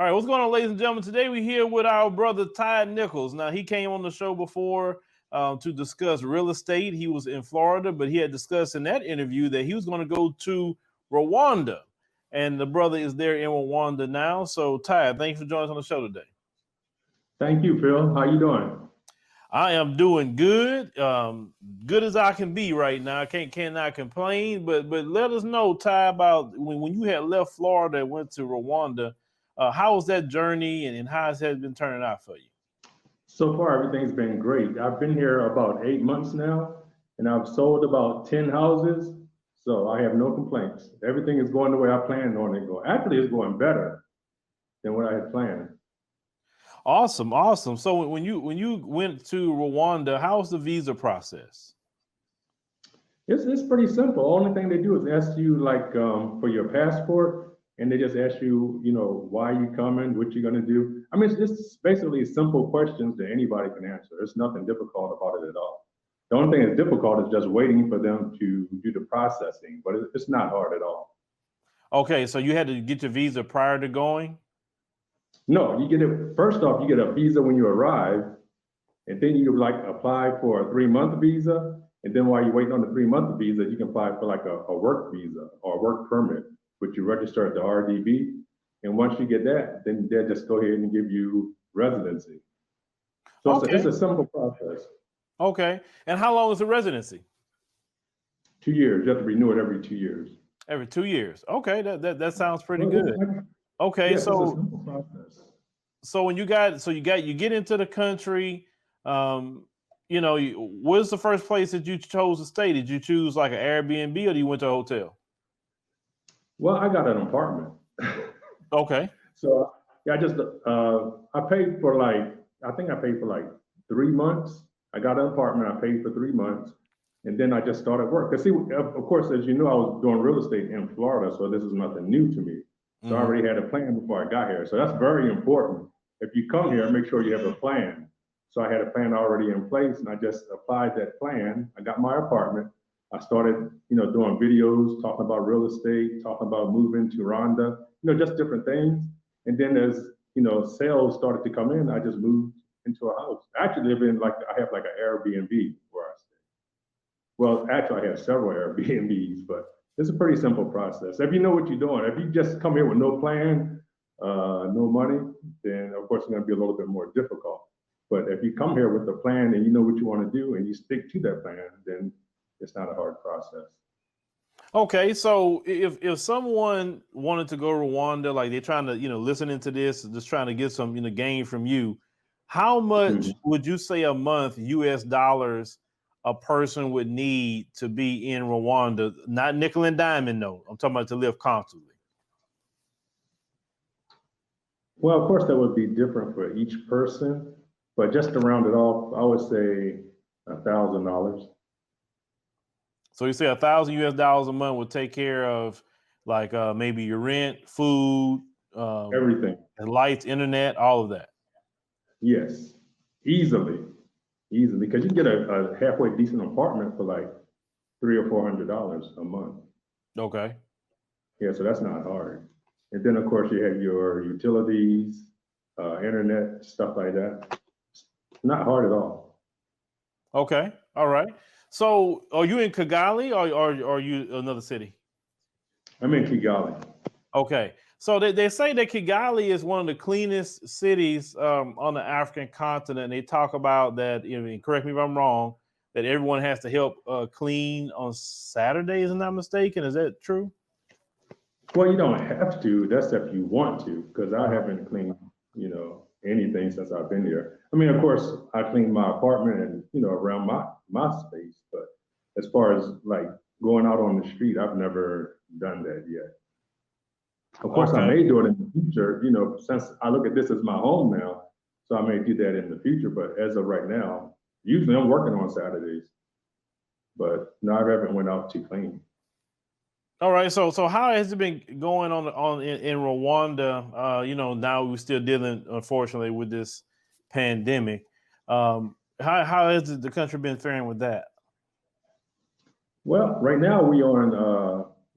All right, what's going on, ladies and gentlemen? Today we're here with our brother Ty Nichols. Now, he came on the show before to discuss real estate. He was in Florida, but he had discussed in that interview that he was going to go to Rwanda. And the brother is there in Rwanda now. So, Ty, thank you for joining us on the show today. Thank you, Phil. How you doing? I am doing good, good as I can be right now. I cannot complain. But let us know, Ty, about when you had left Florida and went to Rwanda. How was that journey, and how has it been turning out for you? So far, everything's been great. I've been here about 8 months now, and I've sold about 10 houses, so I have no complaints. Everything is going the way I planned on it to go. Actually, it's going better than what I had planned. Awesome, awesome. So when you went to Rwanda, how was the visa process? It's pretty simple. Only thing they do is ask you like for your passport, and they just ask you, why you coming, what you're gonna do. I mean, it's basically simple questions that anybody can answer. There's nothing difficult about it at all. The only thing that's difficult is just waiting for them to do the processing, but it's not hard at all. Okay, so you had to get your visa prior to going? No, you get it, first off, you get a visa when you arrive, and then you like apply for a 3-month visa. And then while you're waiting on the 3-month visa, you can apply for like a work visa or a work permit, which you register at the RDB. And once you get that, then they'll just go ahead and give you residency. So okay. it's a simple process. Okay. And how long is the residency? 2 years. You have to renew it every 2 years. Every 2 years. Okay, that sounds pretty good. Okay, yes, so it's a simple process. So when you get into the country, where's the first place that you chose to stay? Did you choose like an Airbnb, or you went to a hotel? Well, I got an apartment. Okay. So yeah, I paid for I think I paid for like 3 months. I got an apartment. I paid for 3 months, and then I just started work. Cause see, of course, as you know, I was doing real estate in Florida, so this is nothing new to me. So I already had a plan before I got here. So that's very important. If you come here, make sure you have a plan. So I had a plan already in place, and I just applied that plan. I got my apartment. I started, doing videos, talking about real estate, talking about moving to Rwanda, just different things. And then as, sales started to come in, I just moved into a house. I actually live in I have like an Airbnb where I stay. Well, actually I have several Airbnbs, but it's a pretty simple process. If you know what you're doing, if you just come here with no plan, no money, then of course it's gonna be a little bit more difficult. But if you come here with a plan and you know what you want to do and you stick to that plan, then it's not a hard process. Okay, so if someone wanted to go to Rwanda, like they're trying to, listening to this, just trying to get some, gain from you, how much would you say a month, US dollars, a person would need to be in Rwanda? Not nickel and diamond, no. I'm talking about to live comfortably. Well, of course, that would be different for each person, but just to round it off, I would say $1,000. So you say $1,000 US dollars a month would take care of like maybe your rent, food, everything, lights, internet, all of that. Yes, easily, because you can get a halfway decent apartment for like $300 or $400 a month. Okay. Yeah, so that's not hard. And then of course you have your utilities, internet, stuff like that. Not hard at all. Okay. All right. So are you in Kigali, or are you another city? I'm in Kigali. Okay. So they say that Kigali is one of the cleanest cities on the African continent. And they talk about that, correct me if I'm wrong, that everyone has to help clean on Saturdays, if I'm not mistaken. Is that true? Well, you don't have to. That's if you want to, because I haven't cleaned, anything since I've been here. I mean, of course, I cleaned my apartment and, around my space. But as far as like going out on the street, I've never done that yet. Of course, I may do it in the future, since I look at this as my home now. So I may do that in the future. But as of right now, usually I'm working on Saturdays. But no, I haven't went out to clean. All right. So how has it been going on in Rwanda? Now we're still dealing, unfortunately, with this pandemic. How has the country been faring with that? Well, right now we are on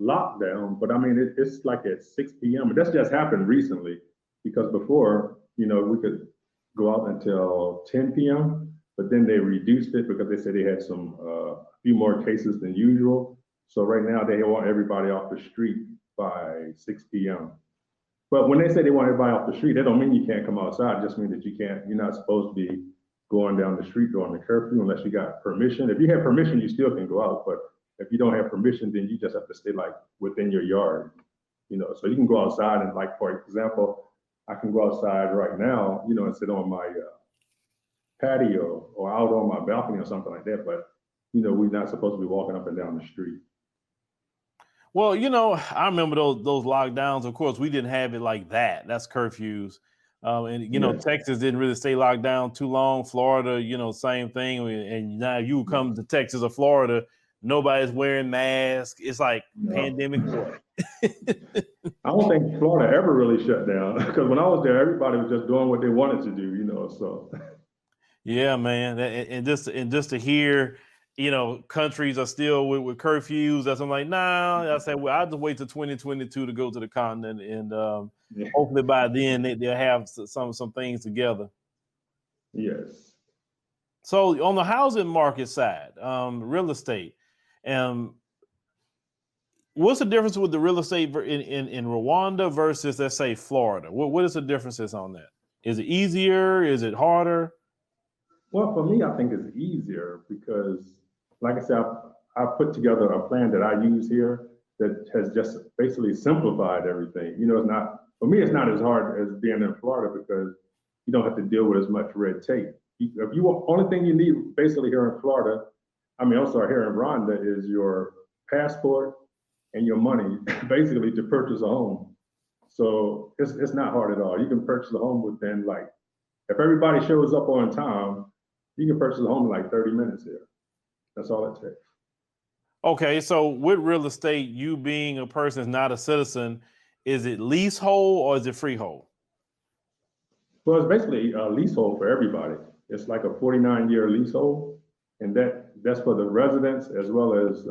lockdown, but I mean it's like at 6 p.m. That's just happened recently. because before, you know, we could go out until 10 p.m., but then they reduced it because they said they had some few more cases than usual. So right now they want everybody off the street by 6 p.m. But when they say they want everybody off the street, that don't mean you can't come outside. It just means that you're not supposed to be going down the street during the curfew unless you got permission. If you have permission, you still can go out. But if you don't have permission, then you just have to stay like within your yard, you know. So you can go outside and, like, for example, I can go outside right now, you know, and sit on my patio or out on my balcony or something like that. But, you know, we're not supposed to be walking up and down the street. Well, you know, I remember those lockdowns. Of course, we didn't have it like that. That's curfews. And, you know, Yes. Texas didn't really stay locked down too long. Florida, you know, same thing. And now you come to Texas or Florida, nobody's wearing masks. It's like pandemic what? I don't think Florida ever really shut down because when I was there, everybody was just doing what they wanted to do, you know, so. Yeah, man. And just to hear, you know, countries are still with curfews. That's I'm like, nah. I said, well, I'll just wait till 2022 to go to the continent, and hopefully by then they'll have some things together. Yes. So on the housing market side, real estate, what's the difference with the real estate in Rwanda versus, let's say, Florida? What is the differences on that? Is it easier? Is it harder? Well, for me, I think it's easier because, like I said, I put together a plan that I use here that has just basically simplified everything. You know, it's not, for me, it's not as hard as being in Florida because you don't have to deal with as much red tape. If you want, only thing you need basically here in Florida, I mean, also here in Rwanda, is your passport and your money basically to purchase a home. So it's not hard at all. You can purchase a home within, like, if everybody shows up on time, you can purchase a home in like 30 minutes here. That's all it takes. Okay, so with real estate, you being a person that's not a citizen, is it leasehold or is it freehold? Well, it's basically a leasehold for everybody. It's like a 49-year leasehold, and that's for the residents as well as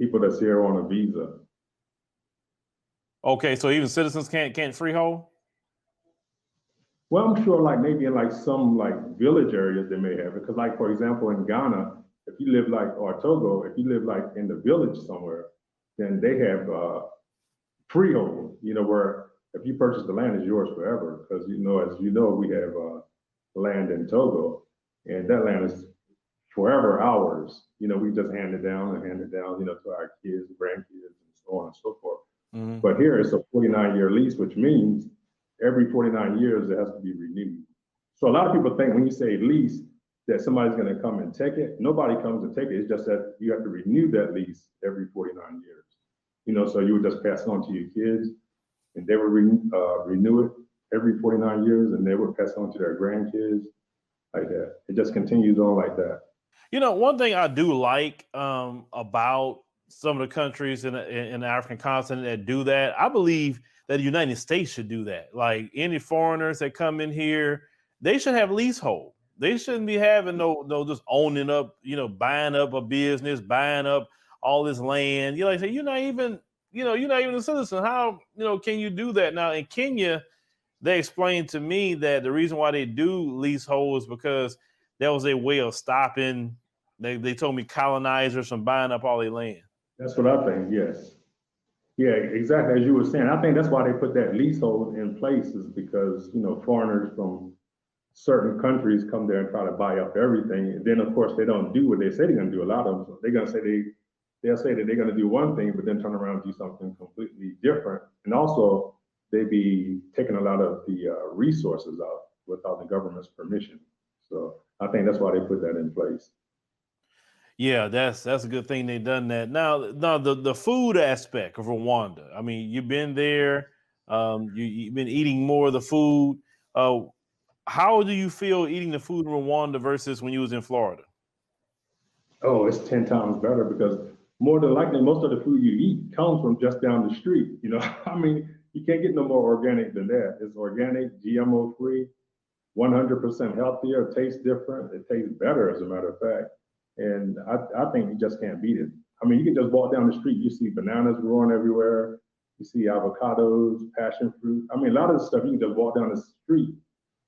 people that's here on a visa. Okay, so even citizens can't freehold? Well, I'm sure like maybe in like some like village areas they may have it. Because like, for example, in Ghana, if you live like, or Togo, if you live like in the village somewhere, then they have freehold, you know, where if you purchase the land, it's yours forever. Because, you know, as you know, we have land in Togo, and that land is forever ours. You know, we just hand it down, you know, to our kids, grandkids, and so on and so forth. Mm-hmm. But here it's a 49-year lease, which means every 49 years it has to be renewed. So a lot of people think when you say lease that somebody's going to come and take it. Nobody comes and take it. It's just that you have to renew that lease every 49 years. You know, so you would just pass it on to your kids, and they would renew it every 49 years, and they would pass it on to their grandkids, like that. It just continues on like that. You know, one thing I do like about some of the countries in the African continent that do that, I believe that the United States should do that. Like any foreigners that come in here, they should have leasehold. They shouldn't be having no just owning up, you know, buying up a business, buying up all this land. You know, like say you're not even a citizen. How, you know, can you do that? Now in Kenya, they explained to me that the reason why they do leasehold is because that was a way of stopping, they told me, colonizers from buying up all their land. That's what I think, yes. Yeah, exactly as you were saying. I think that's why they put that leasehold in place, is because, you know, foreigners from certain countries come there and try to buy up everything. And then of course they don't do what they say they're gonna do. A lot of them, they're gonna say they'll say that they're gonna do one thing, but then turn around and do something completely different. And also they be taking a lot of the resources out without the government's permission. So I think that's why they put that in place. Yeah, that's a good thing they've done that. Now the food aspect of Rwanda. I mean, you've been there, you've been eating more of the food. How do you feel eating the food in Rwanda versus when you was in Florida? Oh, it's 10 times better because more than likely, most of the food you eat comes from just down the street. You know, I mean, you can't get no more organic than that. It's organic, GMO free, 100% healthier, it tastes different, it tastes better, as a matter of fact. And I think you just can't beat it. I mean, you can just walk down the street, you see bananas growing everywhere, You see avocados, passion fruit. I mean, a lot of the stuff you can just walk down the street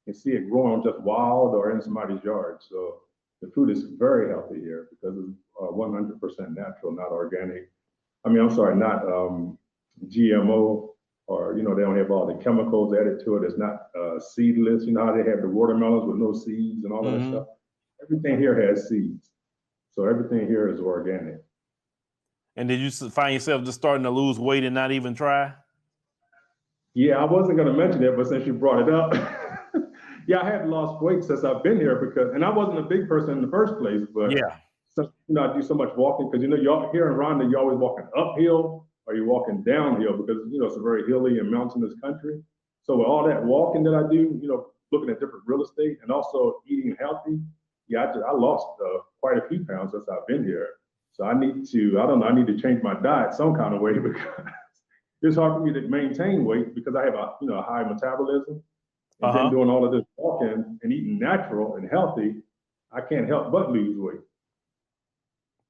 and see it growing just wild or in somebody's yard. So the food is very healthy here because it's 100% natural, not organic. I mean, I'm sorry, not GMO, or, you know, they don't have all the chemicals added to it. It's not seedless. You know how they have the watermelons with no seeds and all of that stuff? Everything here has seeds. So everything here is organic. And did you find yourself just starting to lose weight and not even try? Yeah, I wasn't going to mention it, but since you brought it up, yeah, I have lost weight since I've been here because, and I wasn't a big person in the first place, but yeah, since, you know, I do so much walking because, you know, you're here in Rwanda, you're always walking uphill or you're walking downhill because, you know, it's a very hilly and mountainous country. So with all that walking that I do, you know, looking at different real estate and also eating healthy, yeah, I lost quite a few pounds since I've been here. So I need to, I don't know, I need to change my diet some kind of way because it's hard for me to maintain weight because I have a, you know, a high metabolism. And then doing all of this walking and eating natural and healthy, I can't help but lose weight.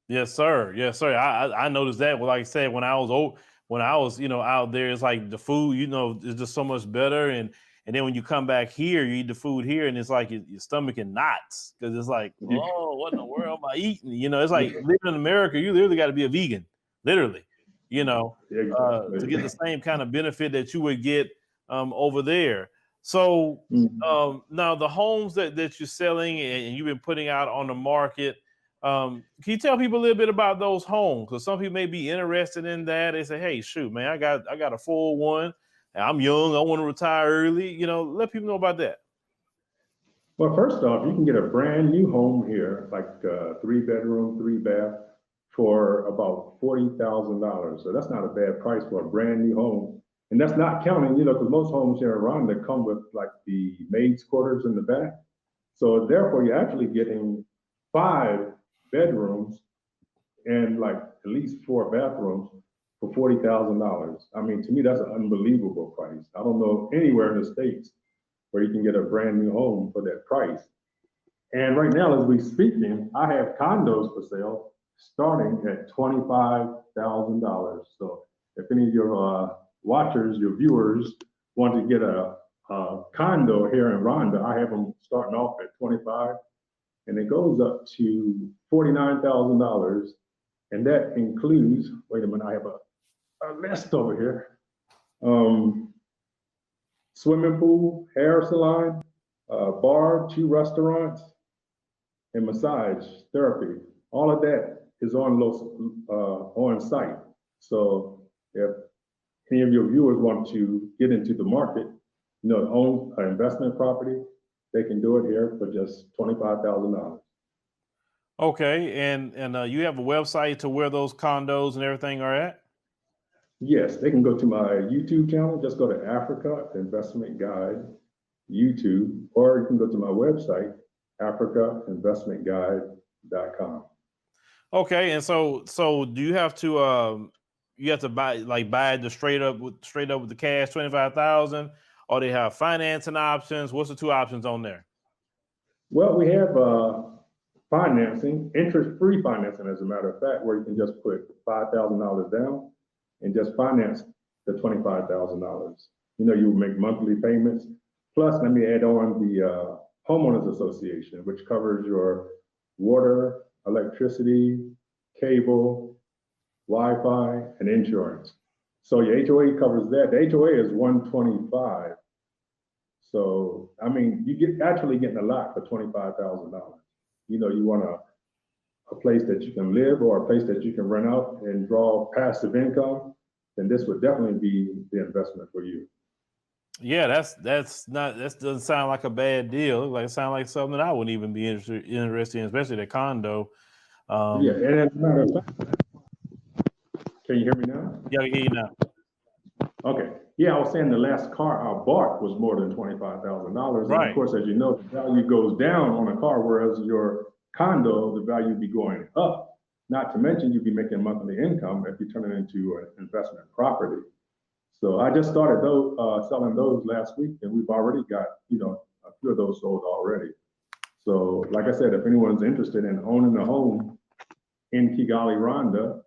Yes, sir. Yes, sir. I noticed that. Well, like I said, when I was, you know, out there, it's like the food, you know, is just so much better. And then when you come back here, you eat the food here, and it's like your stomach in knots because it's like, oh, what in the world am I eating? You know, it's like living in America, you literally got to be a vegan, literally, you know, to get the same kind of benefit that you would get over there. So now the homes that you're selling and you've been putting out on the market, can you tell people a little bit about those homes? Because some people may be interested in that. They say, hey, shoot, man, I got a full one. I'm young. I want to retire early. You know, let people know about that. Well, first off, you can get a brand new home here, like 3-bedroom, 3-bath, for about $40,000. So that's not a bad price for a brand new home. And that's not counting, you know, because most homes here in Rwanda come with like the maid's quarters in the back. So therefore, you're actually getting 5 bedrooms and like at least 4 bathrooms for $40,000. I mean, to me, that's an unbelievable price. I don't know anywhere in the States where you can get a brand new home for that price. And right now, as we speaking, I have condos for sale starting at $25,000. So if any of your watchers, your viewers want to get a condo here in Rwanda, I have them starting off at 25, and it goes up to $49,000. And that includes, wait a minute, I have a list over here. Swimming pool, hair salon, bar, 2 restaurants, and massage therapy. All of that is on site. So if any of your viewers want to get into the market, you know, own an investment property, they can do it here for just $25,000. Okay, and you have a website to where those condos and everything are at? Yes, they can go to my YouTube channel. Just go to Africa Investment Guide YouTube, or you can go to my website, africainvestmentguide.com. Okay, and so do you have to buy the straight up with the cash 25,000, or they have financing options? What's the 2 options on there? Well, we have financing, interest-free financing, as a matter of fact, where you can just put $5,000 down and just finance the $25,000. You know, you make monthly payments. Plus, let me add on the homeowners association, which covers your water, electricity, cable, Wi-Fi, and insurance. So your HOA covers that. The HOA is $125. So, I mean, you get actually getting a lot for $25,000. You know, you want a place that you can live or a place that you can rent out and draw passive income, then this would definitely be the investment for you. Yeah, that doesn't sound like a bad deal. Like, it sounds like something that I wouldn't even be interested in, especially the condo. Yeah, and as a matter of fact, can you hear me now? Yeah, I hear you now. Okay. Yeah, I was saying the last car I bought was more than $25,000. Right. And of course, as you know, the value goes down on a car, whereas your condo, the value would be going up. Not to mention you'd be making monthly income if you turn it into an investment property. So I just started selling those last week, and we've already got, you know, a few of those sold already. So like I said, if anyone's interested in owning a home in Kigali, Rwanda,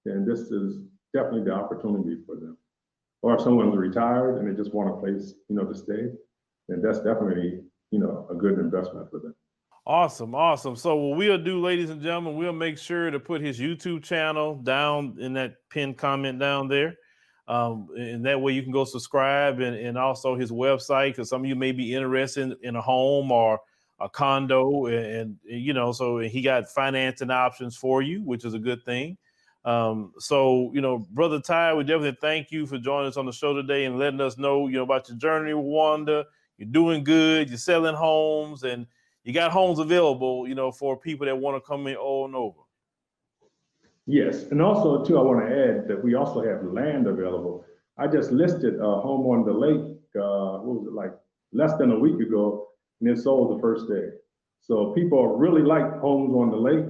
then this is definitely the opportunity for them. or if someone's retired and they just want a place, to stay, then that's definitely, a good investment for them. Awesome, awesome. So what we'll do, ladies and gentlemen, we'll make sure to put his YouTube channel down in that pinned comment down there. And that way you can go subscribe, and also his website, because some of you may be interested in a home or a condo, and so he got financing options for you, which is a good thing. So Brother Ty, we definitely thank you for joining us on the show today and letting us know about your journey with Rwanda. You're doing good, you're selling homes, and you got homes available for people that want to come in on over. Yes, and also too, I want to add that we also have land available. I just listed a home on the lake, what was it, like less than a week ago, and it sold the first day. So people really like homes on the lake,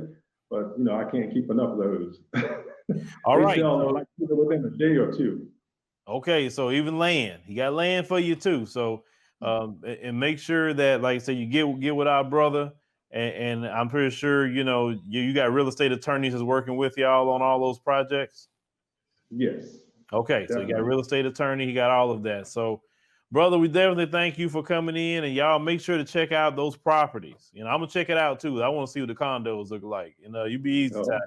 but I can't keep enough of those. All they right, sell so, like within a day or two. Okay, so even land, he got land for you too. So and make sure that, like I said, you get with our brother, and I'm pretty sure you got real estate attorneys that's working with y'all on all those projects. Yes. Okay, definitely. So you got a real estate attorney, he got all of that. So, brother, we definitely thank you for coming in, and y'all make sure to check out those properties. I'm gonna check it out too. I want to see what the condos look like. You be easy, Ty.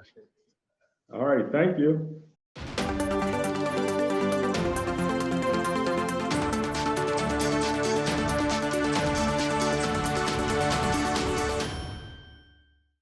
All right, thank you.